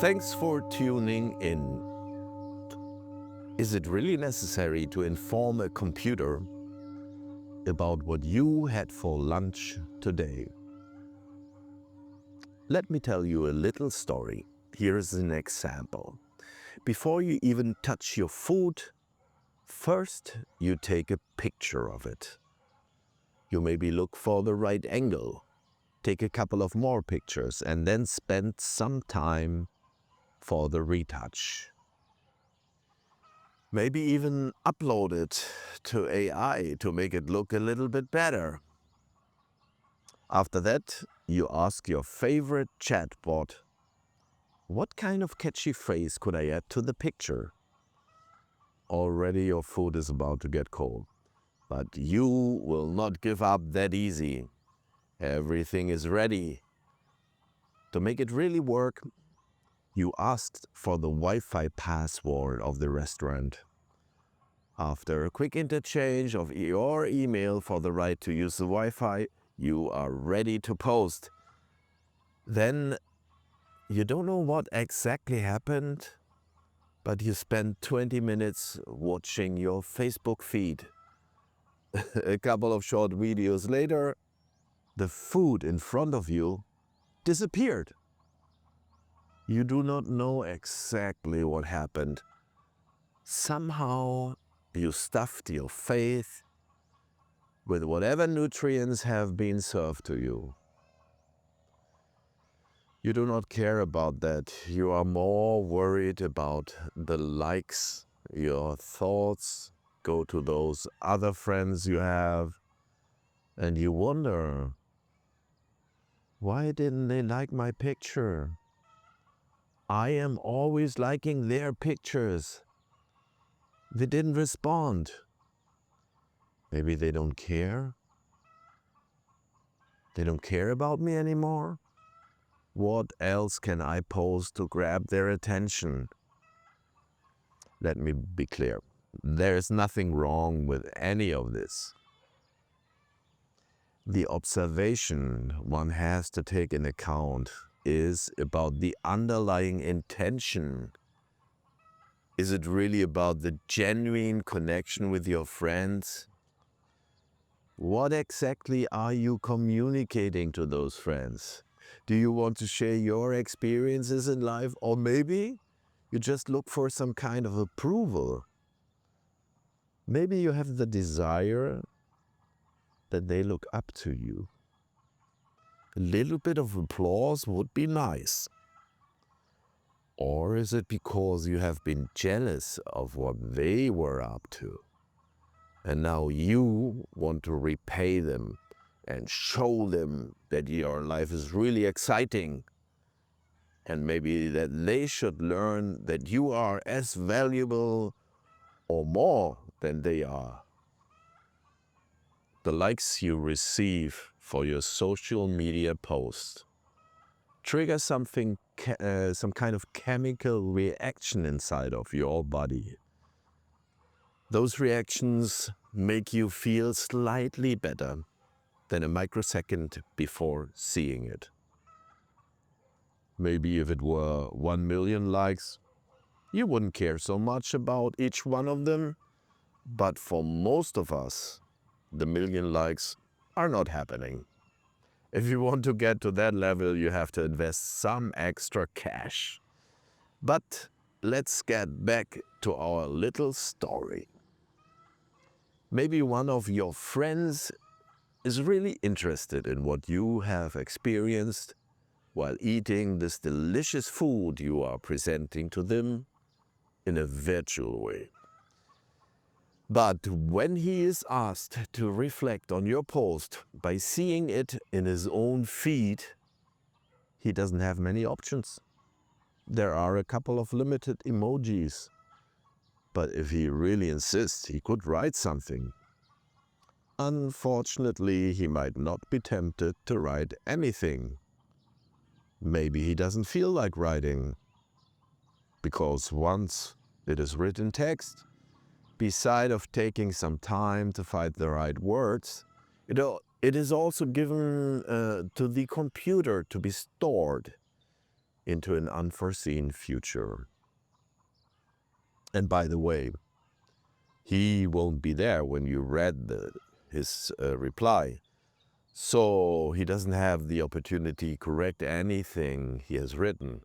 Thanks for tuning in. Is it really necessary to inform a computer about what you had for lunch today? Let me tell you a little story. Here's an example. Before you even touch your food, first you take a picture of it. You maybe look for the right angle, take a couple of more pictures, and then spend some time for the retouch. Maybe even upload it to AI to make it look a little bit better. After that, you ask your favorite chatbot, what kind of catchy phrase could I add to the picture? Already your food is about to get cold, but you will not give up that easy. Everything is ready. To make it really work, you asked for the Wi-Fi password of the restaurant. After a quick interchange of your email for the right to use the Wi-Fi, you are ready to post. Then you don't know what exactly happened, but you spend 20 minutes watching your Facebook feed. A couple of short videos later, the food in front of you disappeared. You do not know exactly what happened. Somehow you stuffed your face with whatever nutrients have been served to you. You do not care about that. You are more worried about the likes. Your thoughts go to those other friends you have, and you wonder, why didn't they like my picture? I am always liking their pictures. They didn't respond. Maybe they don't care. They don't care about me anymore. What else can I post to grab their attention? Let me be clear. There is nothing wrong with any of this. The observation one has to take in account is about the underlying intention. Is it really about the genuine connection with your friends? What exactly are you communicating to those friends? Do you want to share your experiences in life, or maybe you just look for some kind of approval? Maybe you have the desire that they look up to you. A little bit of applause would be nice. Or is it because you have been jealous of what they were up to? And now you want to repay them and show them that your life is really exciting. And maybe that they should learn that you are as valuable or more than they are. The likes you receive for your social media post trigger some kind of chemical reaction inside of your body. Those reactions make you feel slightly better than a microsecond before seeing it. Maybe if it were 1 million likes, you wouldn't care so much about each one of them. But for most of us, the million likes are not happening. If you want to get to that level, you have to invest some extra cash. But let's get back to our little story. Maybe one of your friends is really interested in what you have experienced while eating this delicious food you are presenting to them in a virtual way. But when he is asked to reflect on your post by seeing it in his own feed, he doesn't have many options. There are a couple of limited emojis. But if he really insists, he could write something. Unfortunately, he might not be tempted to write anything. Maybe he doesn't feel like writing. Because once it is written text, beside of taking some time to find the right words, it is also given to the computer to be stored. into an unforeseen future. And by the way, he won't be there when you read his reply. So he doesn't have the opportunity to correct anything he has written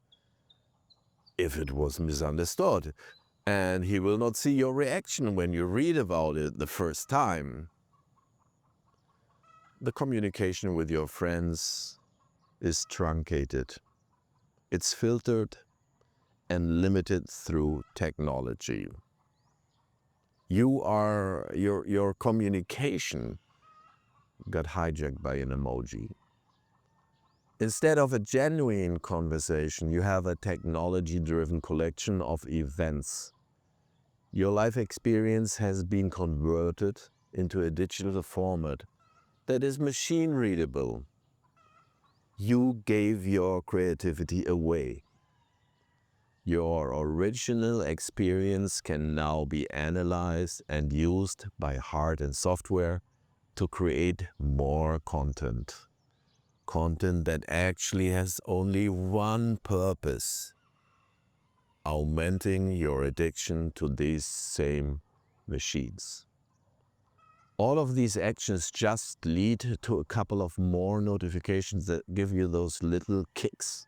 if it was misunderstood. And he will not see your reaction when you read about it the first time. The communication with your friends is truncated. It's filtered and limited through technology. Your communication got hijacked by an emoji. Instead of a genuine conversation, you have a technology-driven collection of events. Your life experience has been converted into a digital format that is machine-readable. You gave your creativity away. Your original experience can now be analyzed and used by hard and software to create more content. Content that actually has only one purpose: augmenting your addiction to these same machines. All of these actions just lead to a couple of more notifications that give you those little kicks.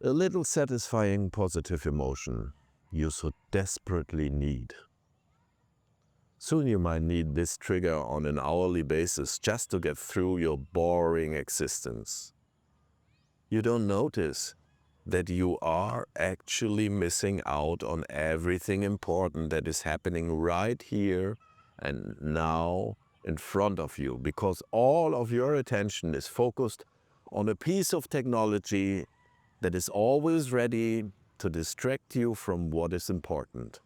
A little satisfying positive emotion you so desperately need. Soon you might need this trigger on an hourly basis just to get through your boring existence. You don't notice that you are actually missing out on everything important that is happening right here and now in front of you, because all of your attention is focused on a piece of technology that is always ready to distract you from what is important.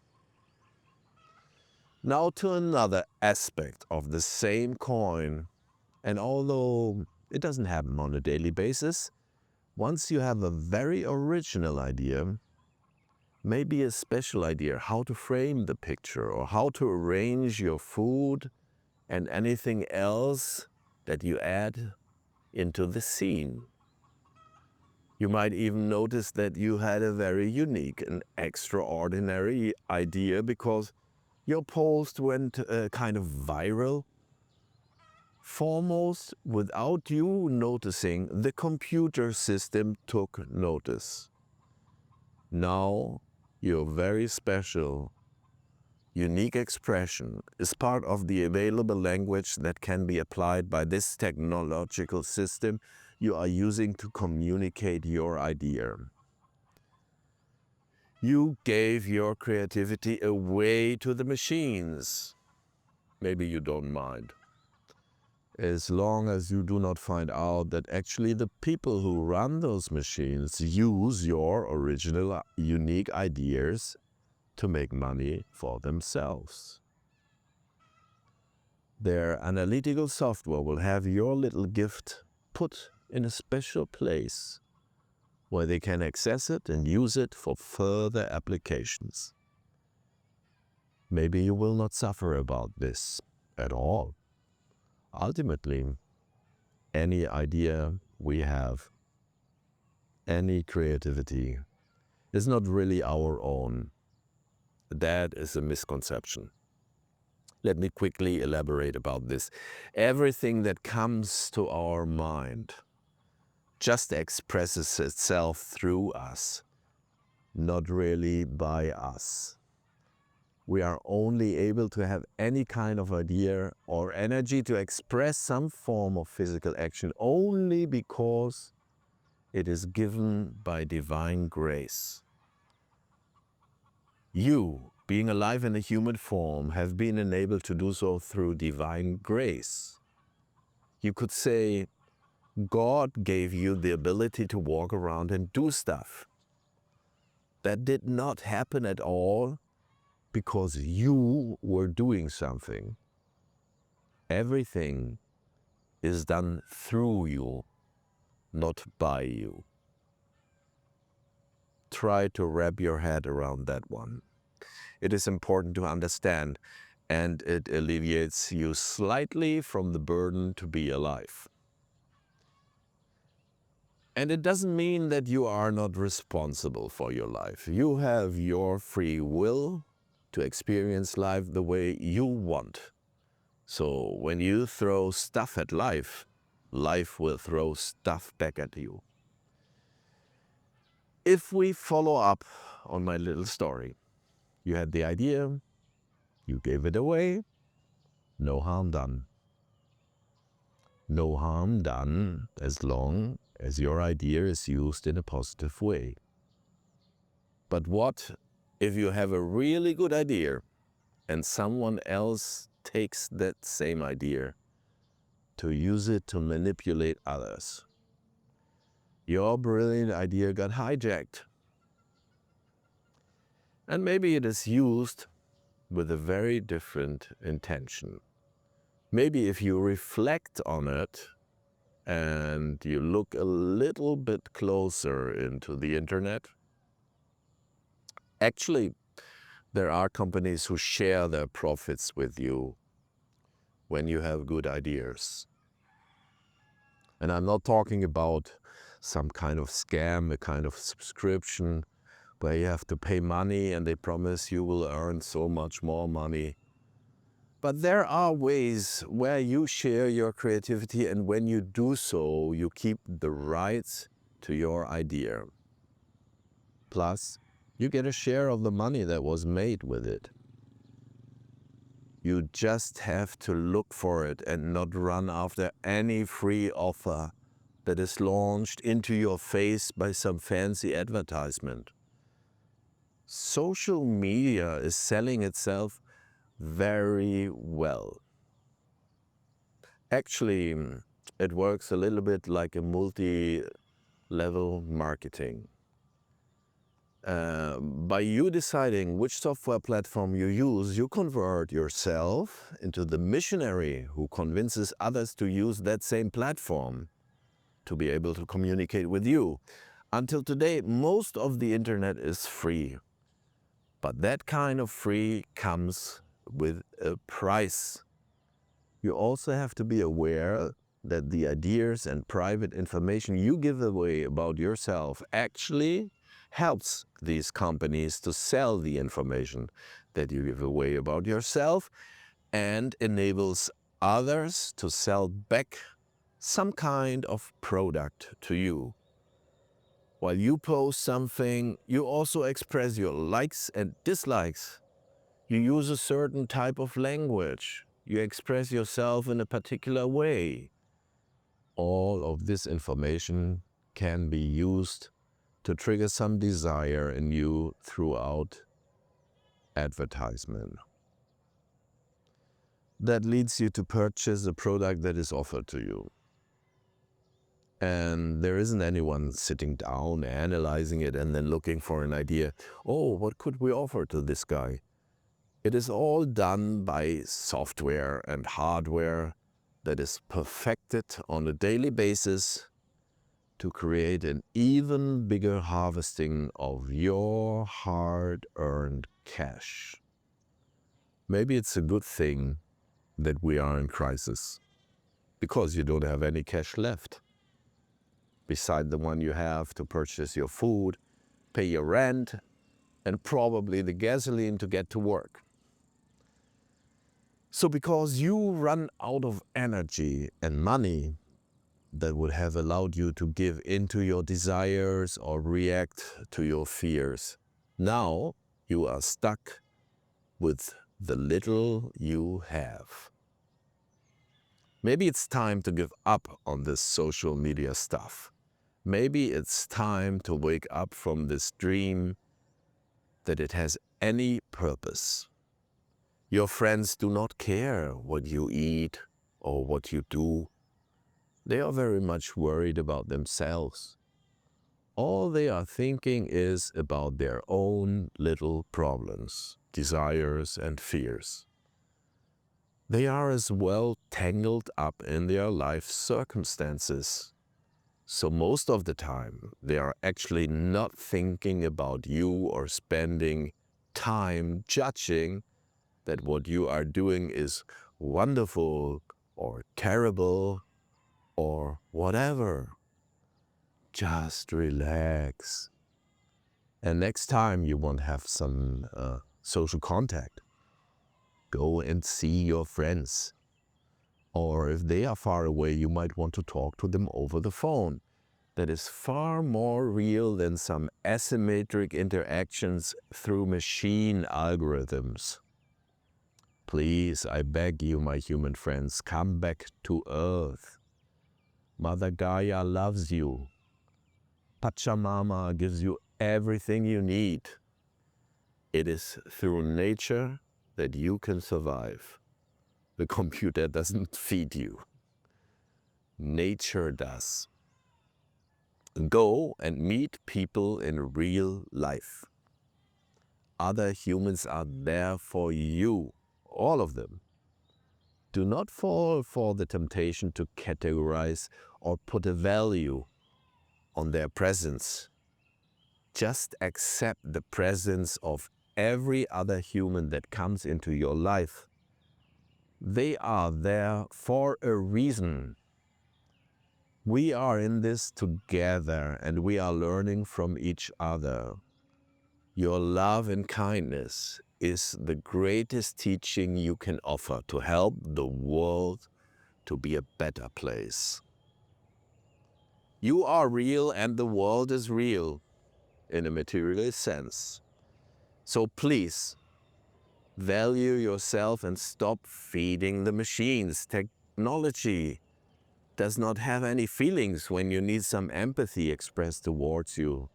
Now to another aspect of the same coin, and although it doesn't happen on a daily basis, once you have a very original idea, maybe a special idea how to frame the picture or how to arrange your food and anything else that you add into the scene. You might even notice that you had a very unique and extraordinary idea because your post went kind of viral. Foremost, without you noticing, the computer system took notice. Now, your very special, unique expression is part of the available language that can be applied by this technological system you are using to communicate your idea. You gave your creativity away to the machines. Maybe you don't mind, as long as you do not find out that actually the people who run those machines use your original, unique ideas to make money for themselves. Their analytical software will have your little gift put in a special place where they can access it and use it for further applications. Maybe you will not suffer about this at all. Ultimately, any idea we have, any creativity, is not really our own. That is a misconception. Let me quickly elaborate about this. Everything that comes to our mind just expresses itself through us, not really by us. We are only able to have any kind of idea or energy to express some form of physical action only because it is given by divine grace. You, being alive in a human form, have been enabled to do so through divine grace. You could say God gave you the ability to walk around and do stuff. That did not happen at all because you were doing something. Everything is done through you, not by you. Try to wrap your head around that one. It is important to understand, and it alleviates you slightly from the burden to be alive. And it doesn't mean that you are not responsible for your life. You have your free will to experience life the way you want. So when you throw stuff at life, life will throw stuff back at you. If we follow up on my little story, you had the idea, you gave it away, no harm done. No harm done as long as your idea is used in a positive way. But what if you have a really good idea and someone else takes that same idea to use it to manipulate others? Your brilliant idea got hijacked. And maybe it is used with a very different intention. Maybe if you reflect on it and you look a little bit closer into the internet, actually, there are companies who share their profits with you when you have good ideas. And I'm not talking about some kind of scam, a kind of subscription where you have to pay money and they promise you will earn so much more money. But there are ways where you share your creativity, and when you do so, you keep the rights to your idea. Plus, you get a share of the money that was made with it. You just have to look for it and not run after any free offer that is launched into your face by some fancy advertisement. Social media is selling itself very well. Actually, it works a little bit like a multi-level marketing. By you deciding which software platform you use, you convert yourself into the missionary who convinces others to use that same platform to be able to communicate with you. Until today, most of the internet is free. But that kind of free comes with a price. You also have to be aware that the ideas and private information you give away about yourself actually helps these companies to sell the information that you give away about yourself and enables others to sell back some kind of product to you. While you post something, you also express your likes and dislikes. You use a certain type of language. You express yourself in a particular way. All of this information can be used to trigger some desire in you throughout advertisement. That leads you to purchase a product that is offered to you. And there isn't anyone sitting down, analyzing it, and then looking for an idea. Oh, what could we offer to this guy? It is all done by software and hardware that is perfected on a daily basis to create an even bigger harvesting of your hard-earned cash. Maybe it's a good thing that we are in crisis, because you don't have any cash left, beside the one you have to purchase your food, pay your rent, and probably the gasoline to get to work. So because you run out of energy and money that would have allowed you to give into your desires or react to your fears, now you are stuck with the little you have. Maybe it's time to give up on this social media stuff. Maybe it's time to wake up from this dream that it has any purpose. Your friends do not care what you eat or what you do. They are very much worried about themselves. All they are thinking is about their own little problems, desires, and fears. They are as well tangled up in their life circumstances. So most of the time, they are actually not thinking about you or spending time judging that what you are doing is wonderful or terrible or whatever. just relax. And next time you want to have some social contact, go and see your friends. Or if they are far away, you might want to talk to them over the phone. That is far more real than some asymmetric interactions through machine algorithms. Please, I beg you, my human friends, come back to Earth. Mother Gaia loves you. Pachamama gives you everything you need. It is through nature that you can survive. The computer doesn't feed you. Nature does. Go and meet people in real life. Other humans are there for you, all of them. Do not fall for the temptation to categorize or put a value on their presence. Just accept the presence of every other human that comes into your life. They are there for a reason. We are in this together and we are learning from each other. Your love and kindness is the greatest teaching you can offer to help the world to be a better place. You are real and the world is real in a materialist sense. So please, value yourself and stop feeding the machines. Technology does not have any feelings when you need some empathy expressed towards you.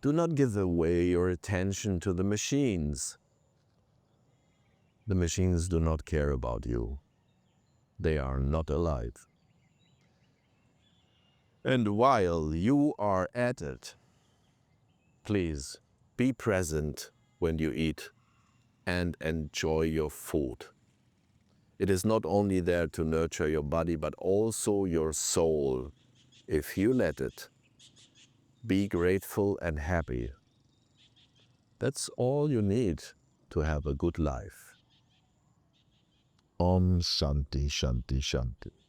Do not give away your attention to the machines. The machines do not care about you. They are not alive. And while you are at it, please be present when you eat and enjoy your food. It is not only there to nurture your body, but also your soul, if you let it. Be grateful and happy. That's all you need to have a good life. Om Shanti Shanti Shanti.